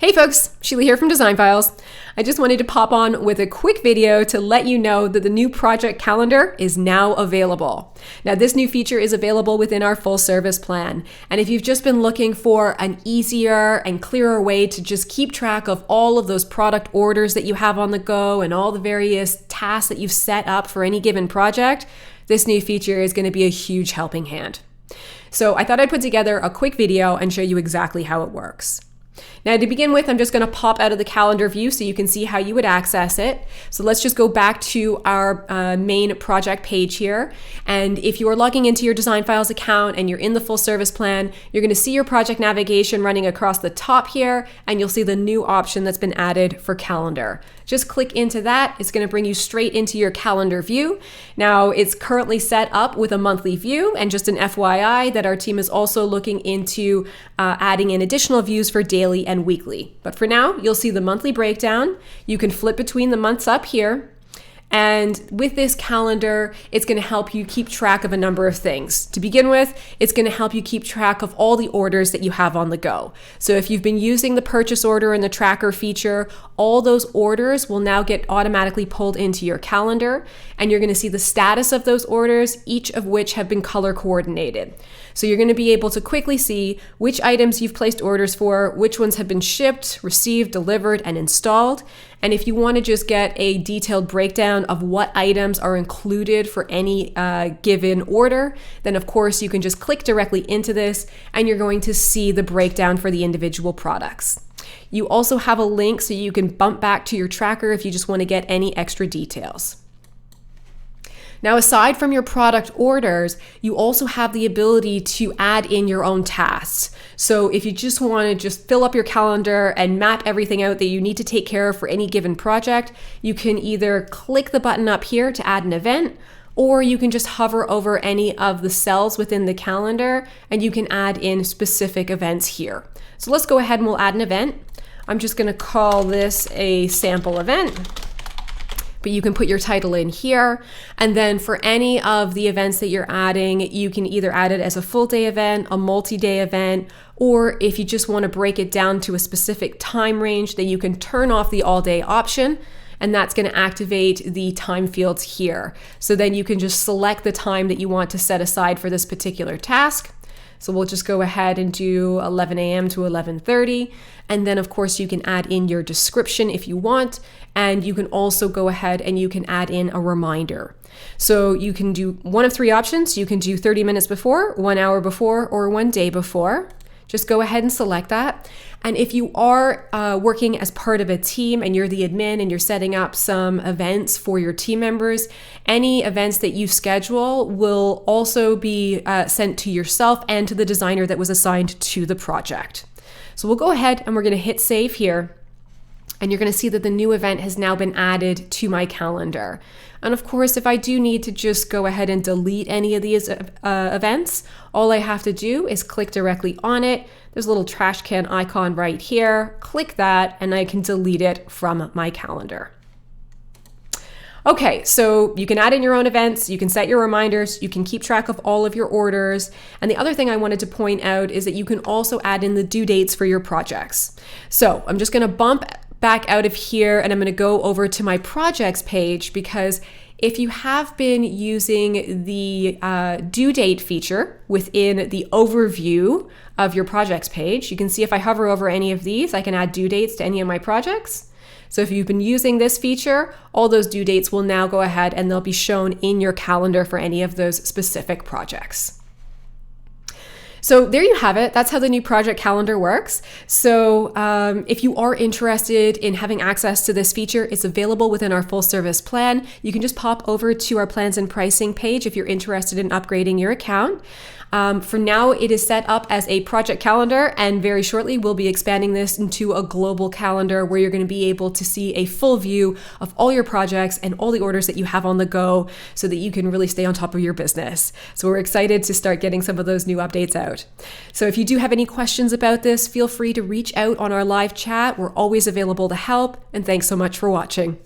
Hey folks, Sheila here from DesignFiles. I just wanted to pop on with a quick video to let you know that the new project calendar is now available. Now this new feature is available within our full service plan. And if you've just been looking for an easier and clearer way to just keep track of all of those product orders that you have on the go and all the various tasks that you've set up for any given project, this new feature is going to be a huge helping hand. So I thought I'd put together a quick video and show you exactly how it works. Now to begin with, I'm just going to pop out of the calendar view so you can see how you would access it. So let's just go back to our main project page here. And if you are logging into your DesignFiles account and you're in the full service plan, you're going to see your project navigation running across the top here, and you'll see the new option that's been added for calendar. Just click into that. It's going to bring you straight into your calendar view. Now it's currently set up with a monthly view, and just an FYI that our team is also looking into adding in additional views for daily and weekly. But for now, you'll see the monthly breakdown. You can flip between the months up here. And with this calendar, it's going to help you keep track of a number of things. To begin with, it's going to help you keep track of all the orders that you have on the go. So if you've been using the purchase order and the tracker feature, all those orders will now get automatically pulled into your calendar, and you're going to see the status of those orders, each of which have been color coordinated. So you're going to be able to quickly see which items you've placed orders for, which ones have been shipped, received, delivered, and installed. And if you want to just get a detailed breakdown of what items are included for any given order, then of course you can just click directly into this and you're going to see the breakdown for the individual products. You also have a link so you can bump back to your tracker if you just want to get any extra details. Now, aside from your product orders, you also have the ability to add in your own tasks. So if you just want to fill up your calendar and map everything out that you need to take care of for any given project, you can either click the button up here to add an event, or you can just hover over any of the cells within the calendar and you can add in specific events here. So let's go ahead and we'll add an event. I'm just going to call this a sample event. But you can put your title in here. And then for any of the events that you're adding, you can either add it as a full day event, a multi-day event, or if you just want to break it down to a specific time range, then you can turn off the all day option, and that's going to activate the time fields here. So then you can just select the time that you want to set aside for this particular task. So we'll just go ahead and do 11 a.m. to 11:30. And then of course you can add in your description if you want. And you can also go ahead and you can add in a reminder. So you can do one of three options. You can do 30 minutes before, 1 hour before, or 1 day before. Just go ahead and select that. And if you are working as part of a team and you're the admin and you're setting up some events for your team members, any events that you schedule will also be sent to yourself and to the designer that was assigned to the project. So we'll go ahead and we're going to hit save here. And you're going to see that the new event has now been added to my calendar. And of course, if I do need to just go ahead and delete any of these events, all I have to do is click directly on it. There's a little trash can icon right here. Click that and I can delete it from my calendar. Okay, so you can add in your own events, you can set your reminders, you can keep track of all of your orders. And the other thing I wanted to point out is that you can also add in the due dates for your projects. So I'm just going to bump back out of here and I'm going to go over to my projects page, because if you have been using the due date feature within the overview of your projects page, you can see if I hover over any of these, I can add due dates to any of my projects. So if you've been using this feature, all those due dates will now go ahead and they'll be shown in your calendar for any of those specific projects. So there you have it. That's how the new project calendar works. So if you are interested in having access to this feature, it's available within our full service plan. You can just pop over to our plans and pricing page if you're interested in upgrading your account. For now, it is set up as a project calendar, and very shortly we'll be expanding this into a global calendar where you're going to be able to see a full view of all your projects and all the orders that you have on the go so that you can really stay on top of your business. So we're excited to start getting some of those new updates out. So if you do have any questions about this, feel free to reach out on our live chat. We're always available to help, and thanks so much for watching.